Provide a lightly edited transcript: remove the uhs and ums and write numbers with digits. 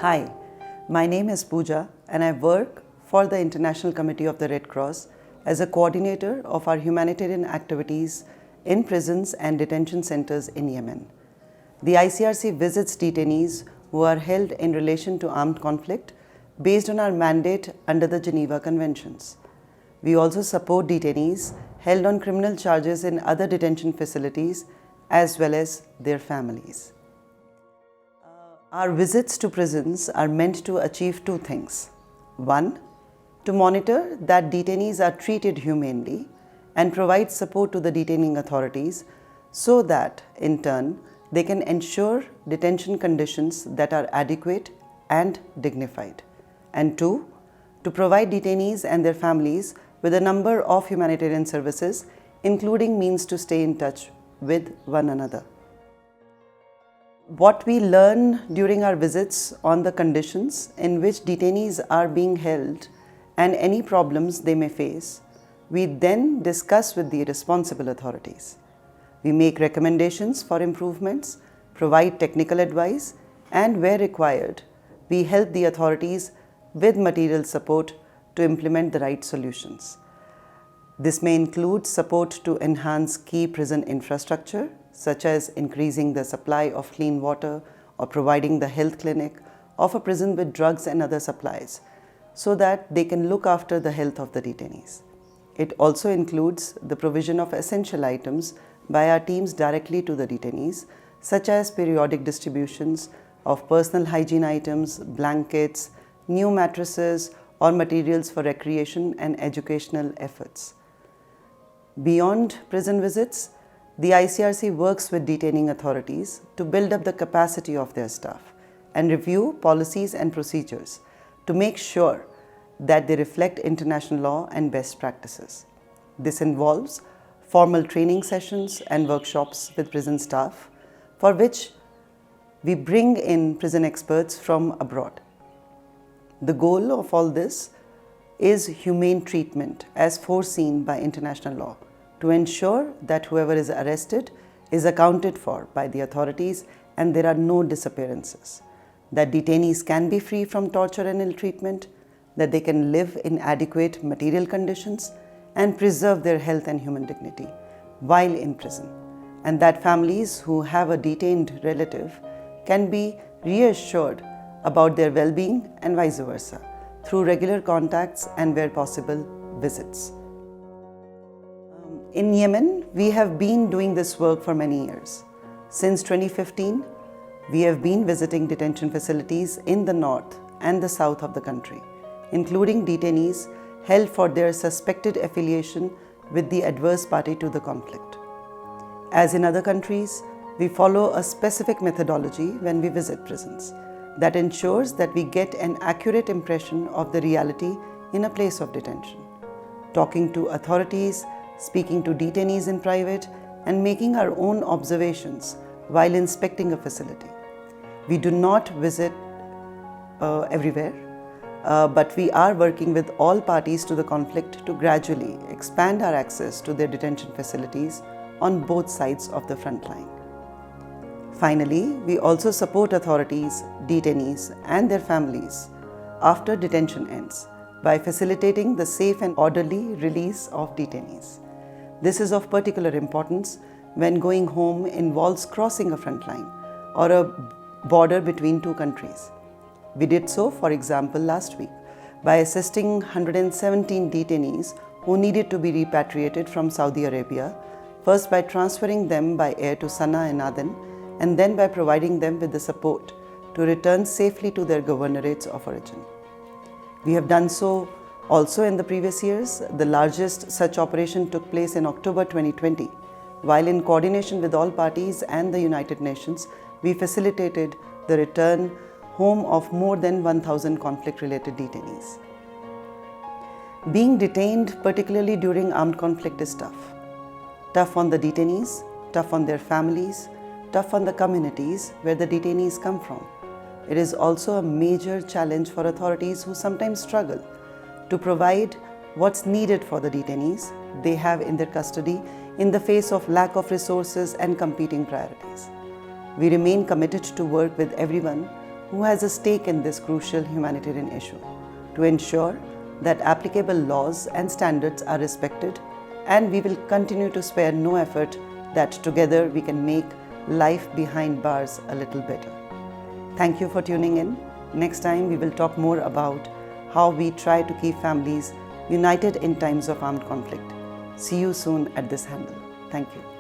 Hi, my name is Pooja and I work for the International Committee of the Red Cross as a coordinator of our humanitarian activities in prisons and detention centers in Yemen. The ICRC visits detainees who are held in relation to armed conflict based on our mandate under the Geneva Conventions. We also support detainees held on criminal charges in other detention facilities as well as their families. Our visits to prisons are meant to achieve two things. One, to monitor that detainees are treated humanely and provide support to the detaining authorities so that, in turn, they can ensure detention conditions that are adequate and dignified. And two, to provide detainees and their families with a number of humanitarian services, including means to stay in touch with one another. What we learn during our visits on the conditions in which detainees are being held and any problems they may face, we then discuss with the responsible authorities. We make recommendations for improvements, provide technical advice, and where required, we help the authorities with material support to implement the right solutions. This may include support to enhance key prison infrastructure, such as increasing the supply of clean water or providing the health clinic of a prison with drugs and other supplies, so that they can look after the health of the detainees. It also includes the provision of essential items by our teams directly to the detainees, such as periodic distributions of personal hygiene items, blankets, new mattresses, or materials for recreation and educational efforts. Beyond prison visits, the ICRC works with detaining authorities to build up the capacity of their staff and review policies and procedures to make sure that they reflect international law and best practices. This involves formal training sessions and workshops with prison staff, for which we bring in prison experts from abroad. The goal of all this is humane treatment as foreseen by international law, to ensure that whoever is arrested is accounted for by the authorities and there are no disappearances, that detainees can be free from torture and ill treatment, that they can live in adequate material conditions and preserve their health and human dignity while in prison, and that families who have a detained relative can be reassured about their well-being and vice versa through regular contacts and, where possible, visits. In Yemen, we have been doing this work for many years. Since 2015, we have been visiting detention facilities in the north and the south of the country, including detainees held for their suspected affiliation with the adverse party to the conflict. As in other countries, we follow a specific methodology when we visit prisons that ensures that we get an accurate impression of the reality in a place of detention, talking to authorities, speaking to detainees in private, and making our own observations while inspecting a facility. We do not visit everywhere, but we are working with all parties to the conflict to gradually expand our access to their detention facilities on both sides of the front line. Finally, we also support authorities, detainees, and their families after detention ends by facilitating the safe and orderly release of detainees. This is of particular importance when going home involves crossing a front line or a border between two countries. We did so, for example, last week by assisting 117 detainees who needed to be repatriated from Saudi Arabia, first by transferring them by air to Sana'a and Aden, and then by providing them with the support to return safely to their governorates of origin. We have done so also in the previous years. The largest such operation took place in October 2020, while in coordination with all parties and the United Nations, we facilitated the return home of more than 1,000 conflict-related detainees. Being detained, particularly during armed conflict, is tough. Tough on the detainees, tough on their families, tough on the communities where the detainees come from. It is also a major challenge for authorities who sometimes struggle to provide what's needed for the detainees they have in their custody in the face of lack of resources and competing priorities. We remain committed to work with everyone who has a stake in this crucial humanitarian issue to ensure that applicable laws and standards are respected, and we will continue to spare no effort that together we can make life behind bars a little better. Thank you for tuning in. Next time we will talk more about how we try to keep families united in times of armed conflict. See you soon at this handle. Thank you.